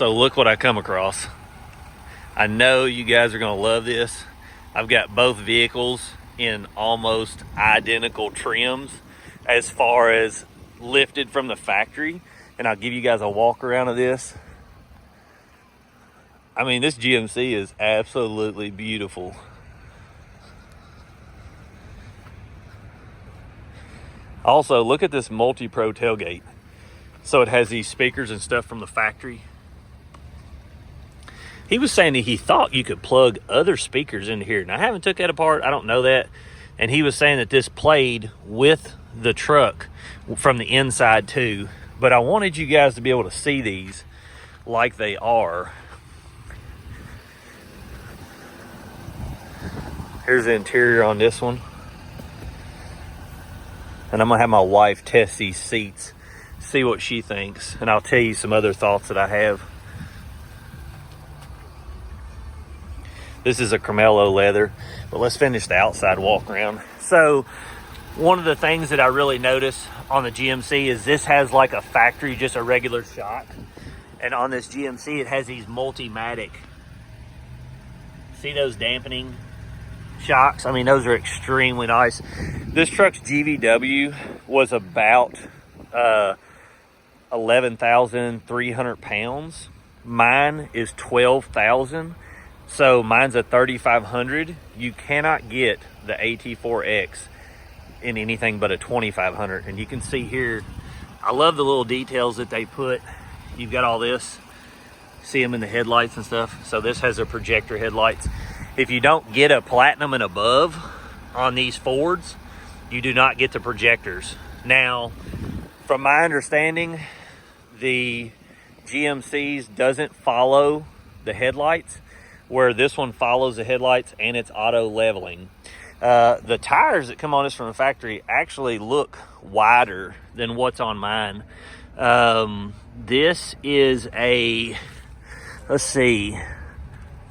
So look what I come across. I know you guys are gonna love this. I've got both vehicles in almost identical trims as far as lifted from the factory, and I'll give you guys a walk around of this. I mean, this GMC is absolutely beautiful. Also, look at this multi-pro tailgate. So it has these speakers and stuff from the factory. He was saying that he thought you could plug other speakers into here. Now, I haven't took that apart. I don't know that. And he was saying that this played with the truck from the inside too. But I wanted you guys to be able to see these like they are. Here's the interior on this one. And I'm gonna have my wife test these seats, see what she thinks, and I'll tell you some other thoughts that I have. This is a Cremello leather, but let's finish the outside walk around. So one of the things that I really notice on the GMC is this has like a factory, just a regular shock. And on this GMC, it has these Multimatic. See those dampening shocks? I mean, those are extremely nice. This truck's GVW was about 11,300 pounds. Mine is 12,000. So mine's a 3,500. You cannot get the AT4X in anything but a 2,500. And you can see here, I love the little details that they put. You've got all this, see them in the headlights and stuff. So this has a projector headlights. If you don't get a platinum and above on these Fords, you do not get the projectors. Now, from my understanding, the GMCs doesn't follow the headlights, where this one follows the headlights and it's auto leveling. The tires that come on this from the factory actually look wider than what's on mine. This is a, let's see,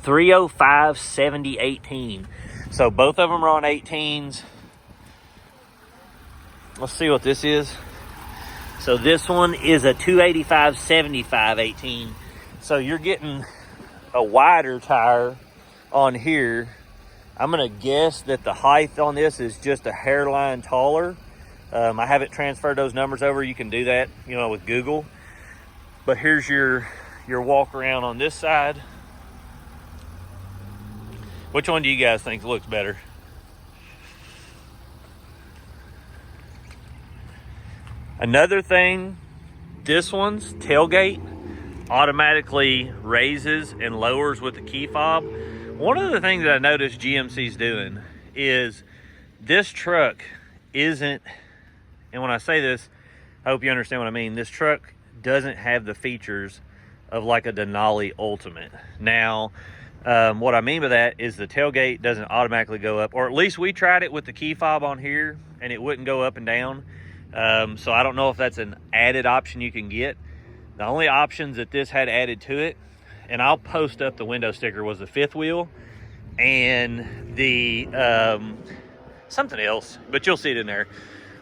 305 70 18. So both of them are on 18s. Let's see what this is. So this one is a 285 75 18. So you're getting a wider tire on here. I'm gonna guess that the height on this is just a hairline taller. I haven't transferred those numbers over. You can do that, you know, with Google. But here's your walk around on this side. Which one do you guys think looks better? Another thing, this one's tailgate automatically raises and lowers with the key fob. One of the things that I noticed GMC's doing is this truck isn't, and when I say this, I hope you understand what I mean. This truck doesn't have the features of like a Denali Ultimate. Now, what I mean by that is the tailgate doesn't automatically go up, or at least we tried it with the key fob on here and it wouldn't go up and down. So I don't know if that's an added option you can get. The only options that this had added to it, and I'll post up the window sticker, was the fifth wheel and the something else, but you'll see it in there.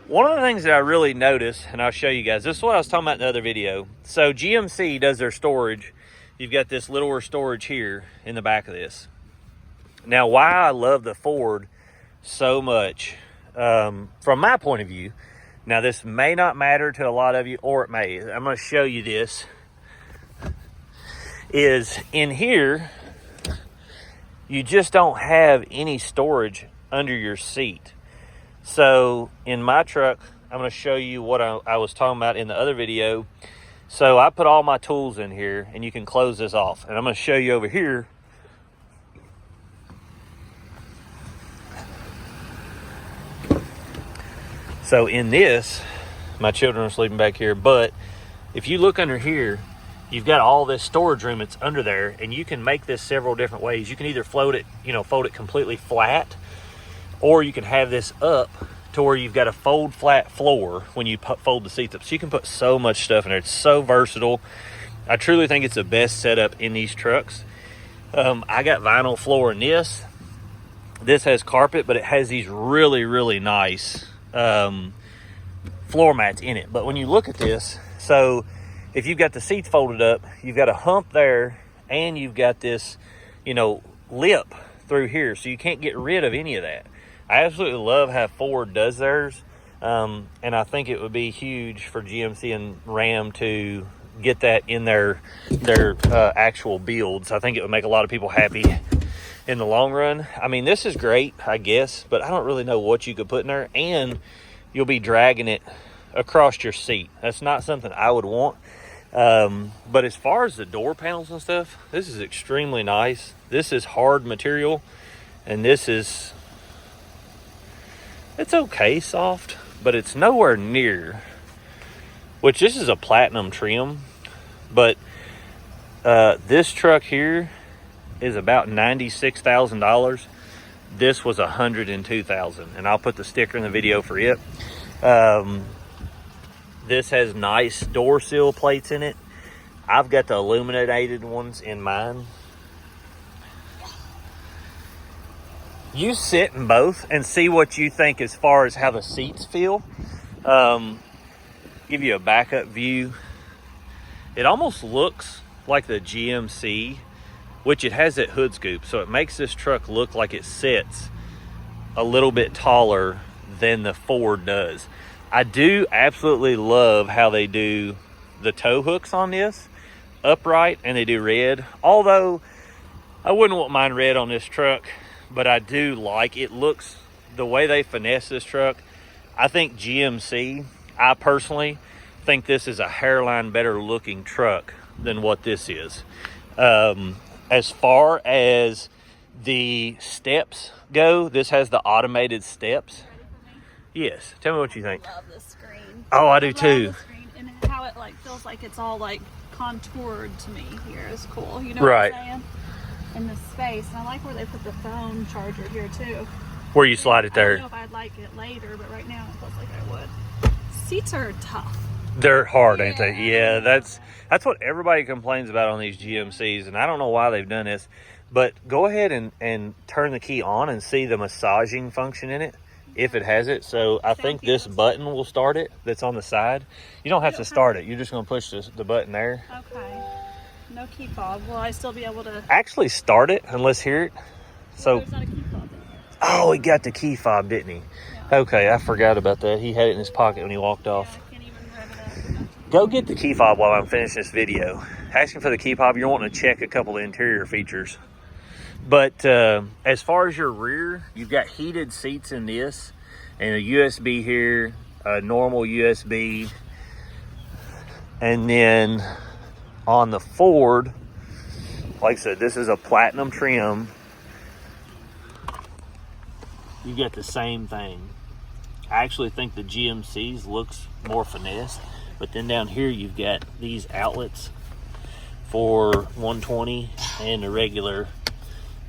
One of the things that I really noticed, and I'll show you guys, this is what I was talking about in the other video. So GMC does their storage. You've got this littler storage here in the back of this. Now, why I love the Ford so much, from my point of view, now this may not matter to a lot of you, or it may. I'm going to show you this. Is in here, you just don't have any storage under your seat. So in my truck, I'm going to show you what I was talking about in the other video. So I put all my tools in here, and you can close this off. And I'm going to show you over here. So in this, my children are sleeping back here, but if you look under here, you've got all this storage room that's under there, and you can make this several different ways. You can either float it, fold it completely flat, or you can have this up to where you've got a fold flat floor when you fold the seats up. So you can put so much stuff in there. It's so versatile. I truly think it's the best setup in these trucks. I got vinyl floor in this. This has carpet, but it has these really, really nice floor mats in it. But when you look at this, so if you've got the seats folded up, you've got a hump there, and you've got this, you know, lip through here, so you can't get rid of any of that. I absolutely love how Ford does theirs, and I think it would be huge for GMC and Ram to get that in their actual builds. I think it would make a lot of people happy in the long run. I mean, this is great, I guess, but I don't really know what you could put in there, and you'll be dragging it across your seat. That's not something I would want. But as far as the door panels and stuff, this is extremely nice. This is hard material, and this is, it's okay soft, but it's nowhere near, which this is a platinum trim, but this truck here is about $96,000. This was $102,000, and I'll put the sticker in the video for it. This has nice door sill plates in it. I've got the illuminated ones in mine. You sit in both and see what you think as far as how the seats feel. Give you a backup view. It almost looks like the GMC, which it has that hood scoop, so it makes this truck look like it sits a little bit taller than the Ford does. I do absolutely love how they do the tow hooks on this, upright, and they do red. Although I wouldn't want mine red on this truck, but I do like it. Looks, the way they finesse this truck, I think GMC, I personally think this is a hairline better looking truck than what this is. As far as the steps go, this has the automated steps. Yes. Tell me what you think. I love the screen. Oh, I do too. The screen and how it like feels like it's all like contoured to me here is cool. You know right. what I'm saying? And the space. And I like where they put the phone charger here too. Where you slide it there. I don't know if I'd like it later, but right now it feels like I would. Seats are tough. They're hard, ain't they? Yeah, that's what everybody complains about on these GMCs, and I don't know why they've done this. But go ahead and turn the key on and see the massaging function in it, if it has it. So I think this button will start it that's on the side. You don't have to start it. You're just going to push the button there. Okay. No key fob. Will I still be able to actually start it and let's hear it? So, there's not a key fob. Oh, he got the key fob, didn't he? Yeah. Okay, I forgot about that. He had it in his pocket when he walked off. I can't even rev it up. Go get the key fob while I'm finishing this video. Asking for the key fob, you're wanting to check a couple of interior features. But as far as your rear, you've got heated seats in this, and a USB here, a normal USB. And then on the Ford, like I said, this is a platinum trim. You get the same thing. I actually think the GMC's looks more finessed, but then down here you've got these outlets for 120 and the regular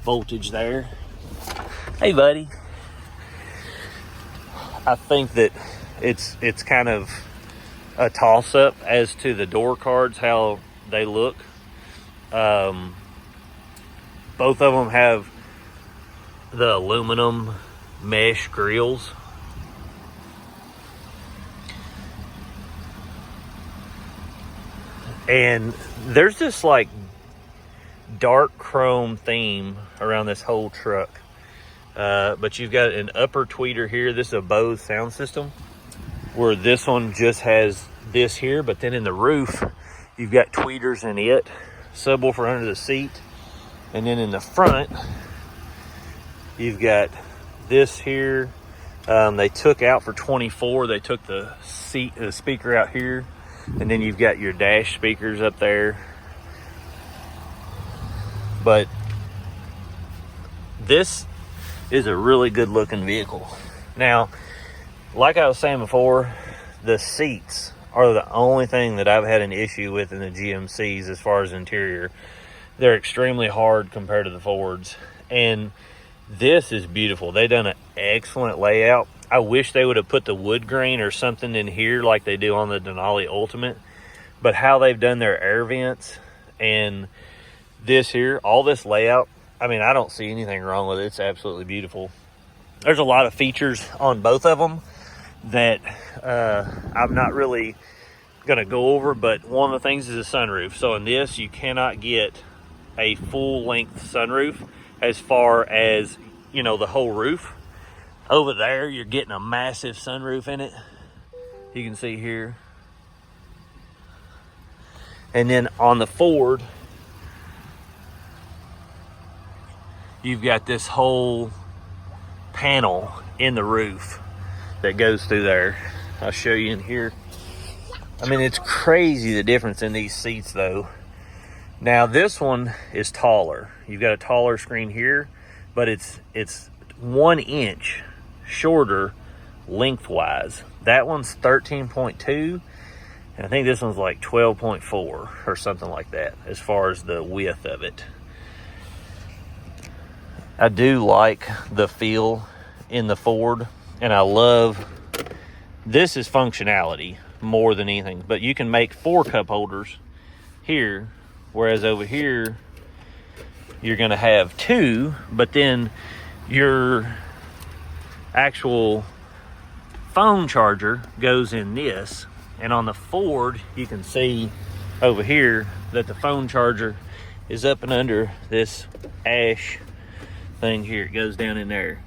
voltage there. Hey buddy. I think that it's kind of a toss-up as to the door cards, how they look. Both of them have the aluminum mesh grills. And there's this like dark chrome theme around this whole truck. But you've got an upper tweeter here. This is a Bose sound system, where this one just has this here, but then in the roof, you've got tweeters in it, subwoofer under the seat, and then in the front, you've got this here. They took out for 24. They took the speaker out here, and then you've got your dash speakers up there. But this is a really good looking vehicle. Now, like I was saying before, the seats are the only thing that I've had an issue with in the GMCs as far as interior. They're extremely hard compared to the Fords, and this is beautiful. They've done an excellent layout. I wish they would have put the wood grain or something in here like they do on the Denali Ultimate, but how they've done their air vents and this here, all this layout, I mean, I don't see anything wrong with it. It's absolutely beautiful. There's a lot of features on both of them that I'm not really gonna go over, but one of the things is a sunroof. So in this, you cannot get a full length sunroof as far as, you know, the whole roof. Over there, you're getting a massive sunroof in it. You can see here. And then on the Ford, you've got this whole panel in the roof that goes through there. I'll show you in here. I mean, it's crazy the difference in these seats though. Now this one is taller. You've got a taller screen here, but it's 1 inch shorter lengthwise. That one's 13.2, and I think this one's like 12.4 or something like that as far as the width of it. I do like the feel in the Ford, and I love, this is functionality more than anything, but you can make 4 cup holders here, whereas over here you're going to have 2, but then your actual phone charger goes in this. And on the Ford, you can see over here that the phone charger is up and under this ash thing here. It goes down in there.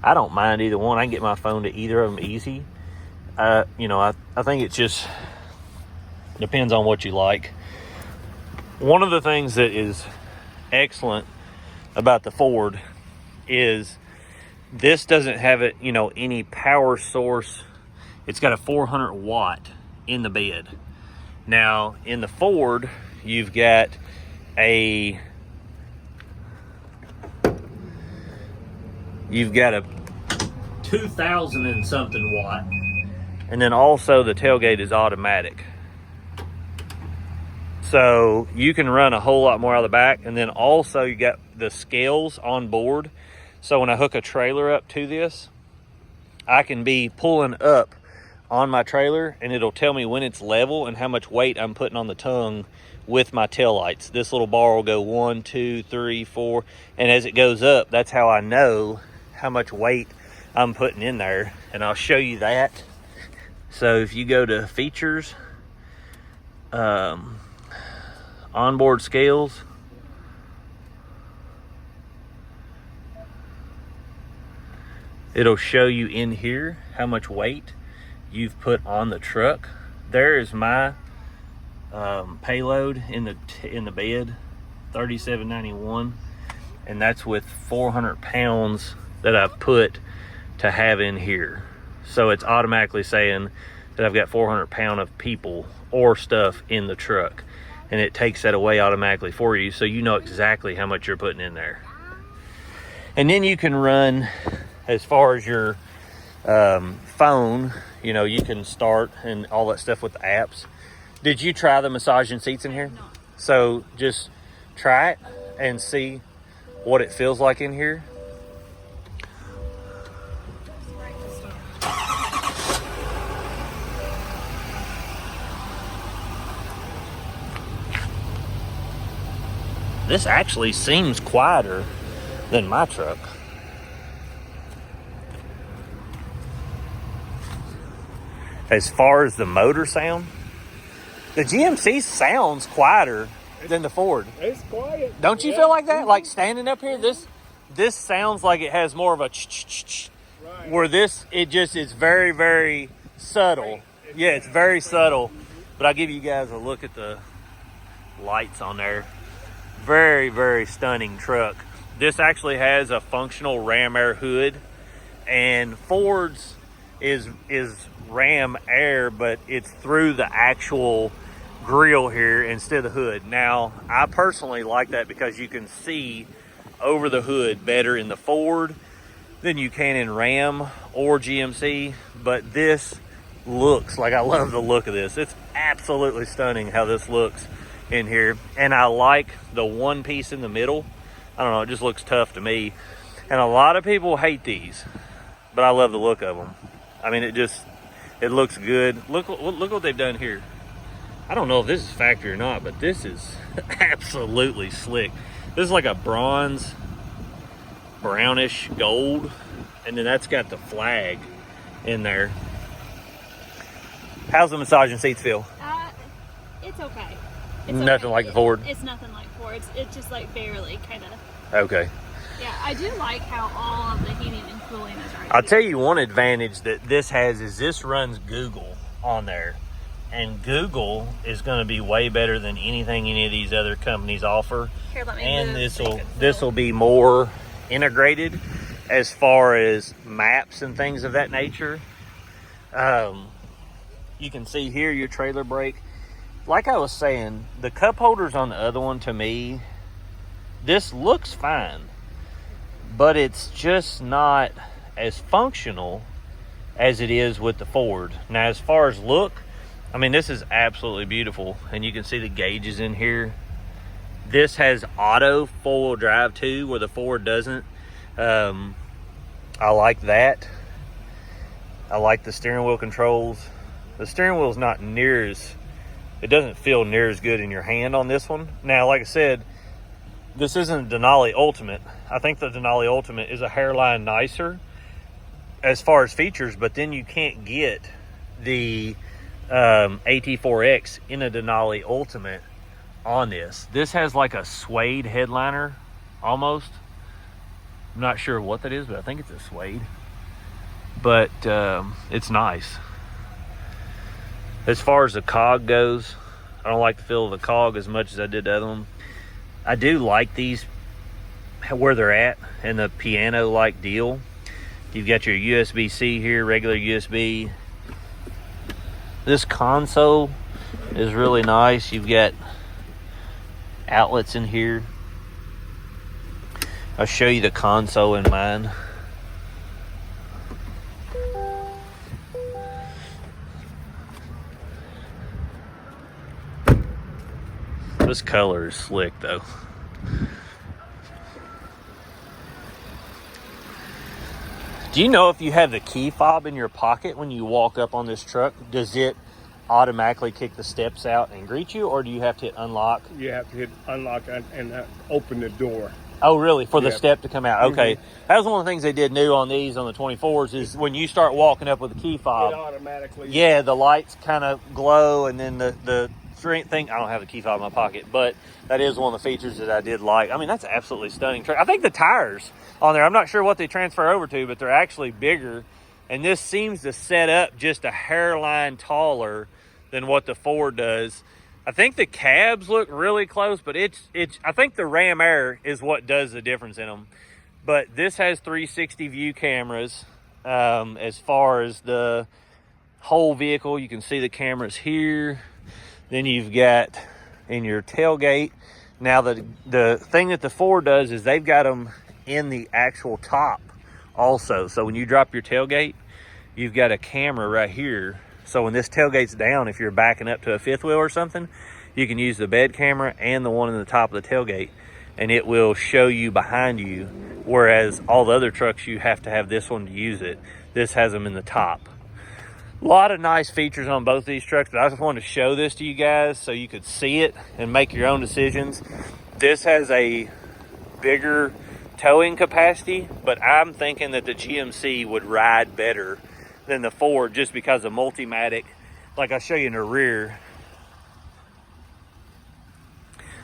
I don't mind either one. I can get my phone to either of them easy. You know, I think it just depends on what you like. One of the things that is excellent about the Ford is this doesn't have it, you know, any power source. It's got a 400 watt in the bed. Now in the Ford, you've got a 2,000 and something watt, and then also the tailgate is automatic, so you can run a whole lot more out of the back. And then also you got the scales on board, so when I hook a trailer up to this, I can be pulling up on my trailer and it'll tell me when it's level and how much weight I'm putting on the tongue with my tail lights. This little bar will go 1, 2, 3, 4, and as it goes up, that's how I know how much weight I'm putting in there, and I'll show you that. So if you go to features, onboard scales, it'll show you in here how much weight you've put on the truck. There is my payload in the bed, 3791, and that's with 400 pounds that I've put to have in here. So it's automatically saying that I've got 400 pounds of people or stuff in the truck, and it takes that away automatically for you, so you know exactly how much you're putting in there. And then you can run, as far as your phone, you know, you can start and all that stuff with the apps. Did you try the massaging seats in here? No. So just try it and see what it feels like in here. This actually seems quieter than my truck. As far as the motor sound, the GMC sounds quieter than the Ford. It's quiet. Don't you feel like that? Like standing up here, this sounds like it has more of a ch-ch-ch-ch. Right. Where this, it just is very, very subtle. Yeah, it's very subtle. But I'll give you guys a look at the lights on there. Very, very stunning truck. This actually has a functional Ram Air hood, and Ford's is Ram Air, but it's through the actual grill here instead of the hood. Now, I personally like that because you can see over the hood better in the Ford than you can in Ram or GMC, but this looks like, I love the look of this. It's absolutely stunning how this looks in here, and I like the one piece in the middle. I don't know, it just looks tough to me, and a lot of people hate these, but I love the look of them. I mean, it looks good. Look what they've done here. I don't know if this is factory or not, but this is absolutely slick. This is like a bronze, brownish gold, and then that's got the flag in there. How's the massaging seats feel? It's okay. Nothing like the Ford? It's nothing like Ford. It's just like barely kind of. Okay. Yeah, I do like how all of the heating and cooling is right I'll here. tell you one advantage that this has is this runs Google on there. And Google is going to be way better than anything any of these other companies offer. Here, let me And move this will be more integrated as far as maps and things of that nature. You can see here your trailer brake. Like I was saying, the cup holders on the other one, to me, this looks fine, but it's just not as functional as it is with the Ford. Now, as far as look, I mean, this is absolutely beautiful, and you can see the gauges in here. This has auto four-wheel drive too, where the Ford doesn't. I like that. I like the steering wheel controls. The steering wheel is not near as, it doesn't feel near as good in your hand on this one. Now, like I said, this isn't a Denali Ultimate. I think the Denali Ultimate is a hairline nicer as far as features, but then you can't get the AT4X in a Denali Ultimate on this. This has like a suede headliner almost. I'm not sure what that is, but I think it's a suede. But it's nice. As far as the cog goes, I don't like the feel of the cog as much as I did the other one. I do like these where they're at and the piano-like deal. You've got your USB-C here, regular USB. This console is really nice. You've got outlets in here. I'll show you the console in mine. This color is slick though. Do you know if you have the key fob in your pocket when you walk up on this truck, does it automatically kick the steps out and greet you, or do you have to hit unlock? You have to hit unlock and open the door. Oh, really? For the Yeah. step to come out? Okay. That was one of the things they did new on these, on the 24s, is when you start walking up with the key fob, It automatically. yeah, the lights kind of glow, and then the thing, I don't have the key fob in my pocket, but that is one of the features that I did like. I mean, that's absolutely stunning. I think the tires on there, I'm not sure what they transfer over to, but they're actually bigger, and this seems to set up just a hairline taller than what the Ford does. I think the cabs look really close, but I think the Ram Air is what does the difference in them. But this has 360 view cameras. As far as the whole vehicle, you can see the cameras here. Then you've got in your tailgate. Now the thing that the Ford does is they've got them in the actual top also. So when you drop your tailgate, you've got a camera right here. So when this tailgate's down, if you're backing up to a fifth wheel or something, you can use the bed camera and the one in the top of the tailgate, and it will show you behind you. Whereas all the other trucks, you have to have this one to use it. This has them in the top. A lot of nice features on both these trucks, but I just wanted to show this to you guys so you could see it and make your own decisions. This has a bigger towing capacity, but I'm thinking that the GMC would ride better than the Ford just because of Multimatic. Like I'll show you in the rear.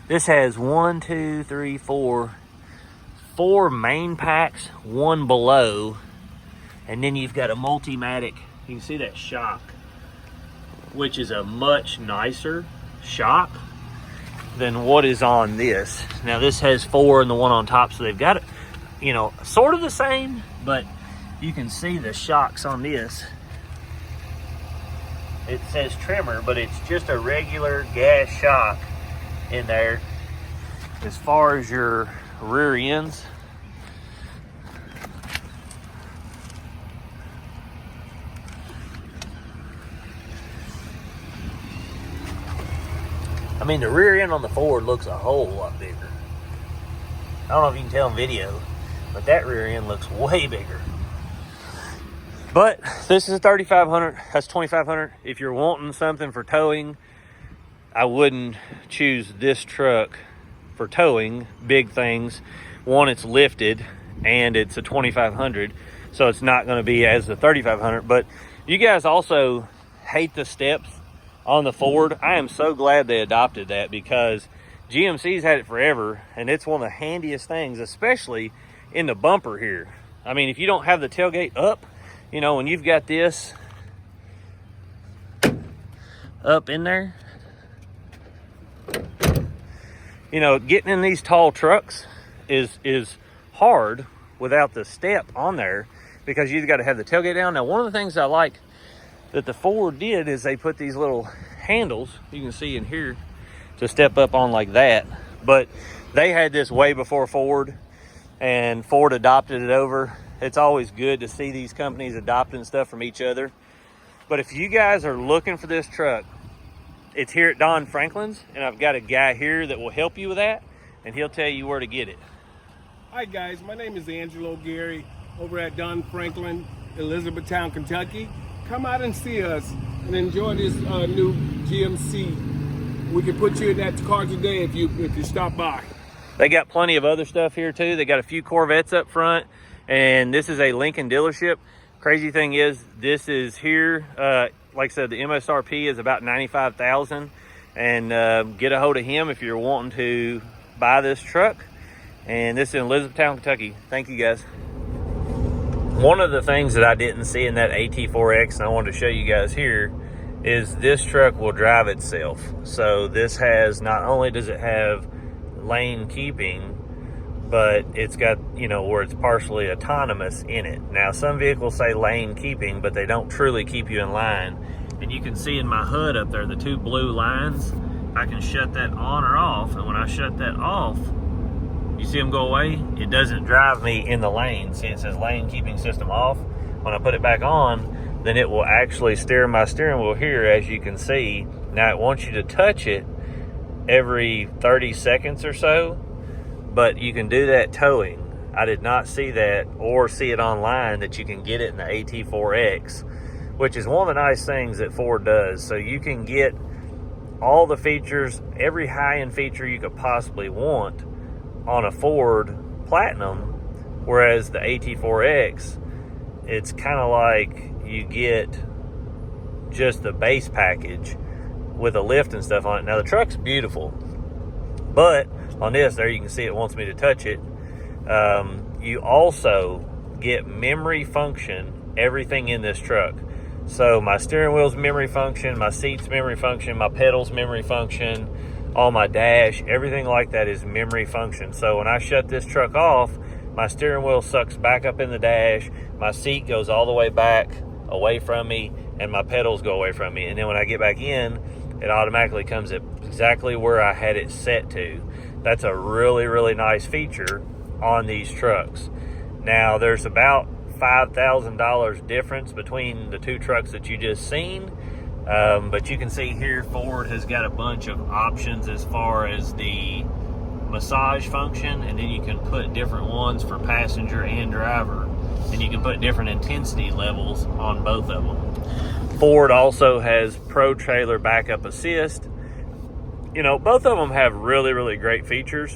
This has 4 main packs, one below, and then you've got a Multimatic. You can see that shock, which is a much nicer shock than what is on this. Now this has 4 and the one on top, so they've got it, you know, sort of the same, but you can see the shocks on this. It says tremor, but it's just a regular gas shock in there. As far as your rear ends, I mean, the rear end on the Ford looks a whole lot bigger. I don't know if you can tell in video, but that rear end looks way bigger. But this is a 3500, that's 2500. If you're wanting something for towing, I wouldn't choose this truck for towing big things. One, it's lifted, and it's a 2500, so it's not going to be as the 3500. But you guys also hate the steps on the Ford. I am so glad they adopted that, because GMC's had it forever, and it's one of the handiest things, especially in the bumper here. I mean, if you don't have the tailgate up, you know, when you've got this up in there, you know, getting in these tall trucks is hard without the step on there, because you've got to have the tailgate down. Now, one of the things I like that the Ford did is they put these little handles, you can see in here, to step up on like that. But they had this way before Ford, and Ford adopted it over. It's always good to see these companies adopting stuff from each other. But if you guys are looking for this truck, it's here at Don Franklin's, and I've got a guy here that will help you with that, and he'll tell you where to get it. Hi guys, my name is Angelo Gary over at Don Franklin, Elizabethtown, Kentucky. Come out and see us and enjoy this new GMC. We can put you in that car today if you stop by. They got plenty of other stuff here too. They got a few Corvettes up front, and this is a Lincoln dealership. Crazy thing is, this is here, like I said, the MSRP is about $95,000, and get a hold of him if you're wanting to buy this truck. And this is in Elizabethtown, Kentucky. Thank you guys. One of the things that I didn't see in that AT4X, and I wanted to show you guys here, is this truck will drive itself. So this has, not only does it have lane keeping, but it's got, you know, where it's partially autonomous in it. Now, some vehicles say lane keeping, but they don't truly keep you in line. And you can see in my HUD up there, the two blue lines, I can shut that on or off. And when I shut that off, you see them go away? It doesn't drive me in the lane. See, it says lane keeping system off. When I put it back on, then it will actually steer my steering wheel here, as you can see. Now, it wants you to touch it every 30 seconds or so, but you can do that towing. I did not see that or see it online that you can get it in the AT4X, which is one of the nice things that Ford does. So you can get all the features, every high-end feature you could possibly want on a Ford Platinum, whereas the AT4X, it's kind of like you get just the base package with a lift and stuff on it. Now, the truck's beautiful, but on this, there you can see it wants me to touch it. You also get memory function, everything in this truck. So my steering wheel's memory function, my seat's memory function, my pedals memory function, all my dash, everything like that is memory function. So when I shut this truck off, my steering wheel sucks back up in the dash, my seat goes all the way back away from me, and my pedals go away from me. And then when I get back in, it automatically comes at exactly where I had it set to. That's a really, really nice feature on these trucks. Now, there's about $5,000 difference between the two trucks that you just seen. But you can see here, Ford has got a bunch of options as far as the massage function, and then you can put different ones for passenger and driver, and you can put different intensity levels on both of them. Ford also has Pro Trailer Backup Assist. You know, both of them have really, really great features,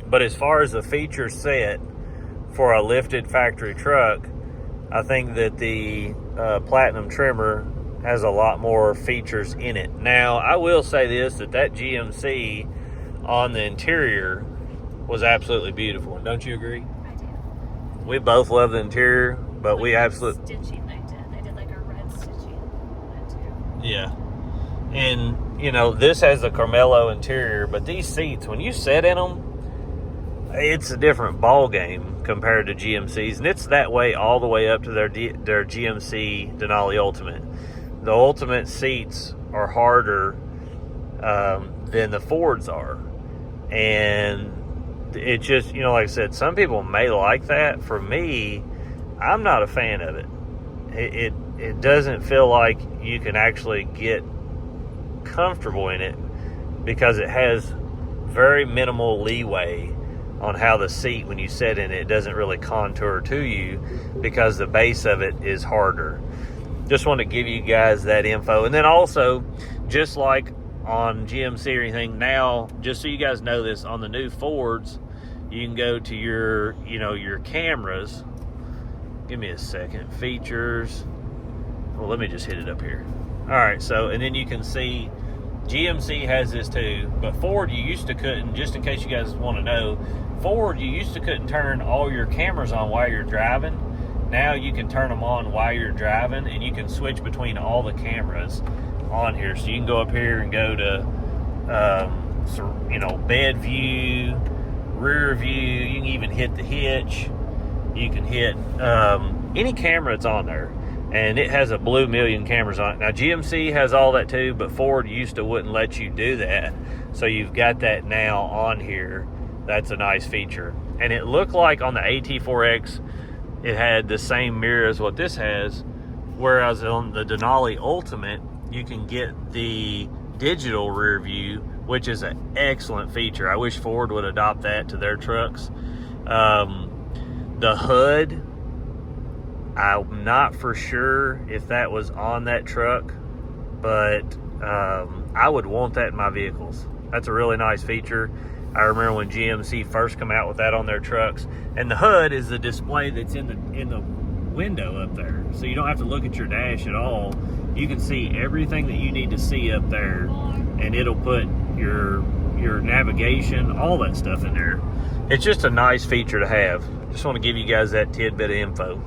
but as far as the feature set for a lifted factory truck, I think that the Platinum Tremor has a lot more features in it. Now, I will say this, that GMC on the interior was absolutely beautiful. Don't you agree? I do. We both love the interior, but Like we the absolutely... stitching they did like a red stitching on it too. Yeah. And, you know, this has a Carmelo interior, but these seats, when you sit in them, it's a different ball game compared to GMC's, and it's that way all the way up to their GMC Denali Ultimate. The Ultimate seats are harder than the Fords are, and it just, you know, like I said, some people may like that. For me, I'm not a fan of it. It doesn't feel like you can actually get comfortable in it, because it has very minimal leeway on how the seat, when you sit in it, doesn't really contour to you, because the base of it is harder. Just want to give you guys that info. And then also, just like on GMC or anything, now, just so you guys know this, on the new Fords, you can go to your, you know, your cameras. Give me a second. Features. Well, let me just hit it up here. All right, so, and then you can see GMC has this too, but Ford, you used to couldn't, just in case you guys want to know, Ford, you used to couldn't turn all your cameras on while you're driving. Now you can turn them on while you're driving, and you can switch between all the cameras on here. So you can go up here and go to, you know, bed view, rear view. You can even hit the hitch. You can hit any camera that's on there. And it has a blue million cameras on it. Now, GMC has all that too, but Ford used to wouldn't let you do that. So you've got that now on here. That's a nice feature. And it looked like on the AT4X, it had the same mirror as what this has. Whereas on the Denali Ultimate, you can get the digital rear view, which is an excellent feature. I wish Ford would adopt that to their trucks. The hood, I'm not for sure if that was on that truck, but I would want that in my vehicles. That's a really nice feature. I remember when GMC first come out with that on their trucks. And the hood is the display that's in the window up there. So you don't have to look at your dash at all. You can see everything that you need to see up there, and it'll put your navigation, all that stuff in there. It's just a nice feature to have. Just want to give you guys that tidbit of info.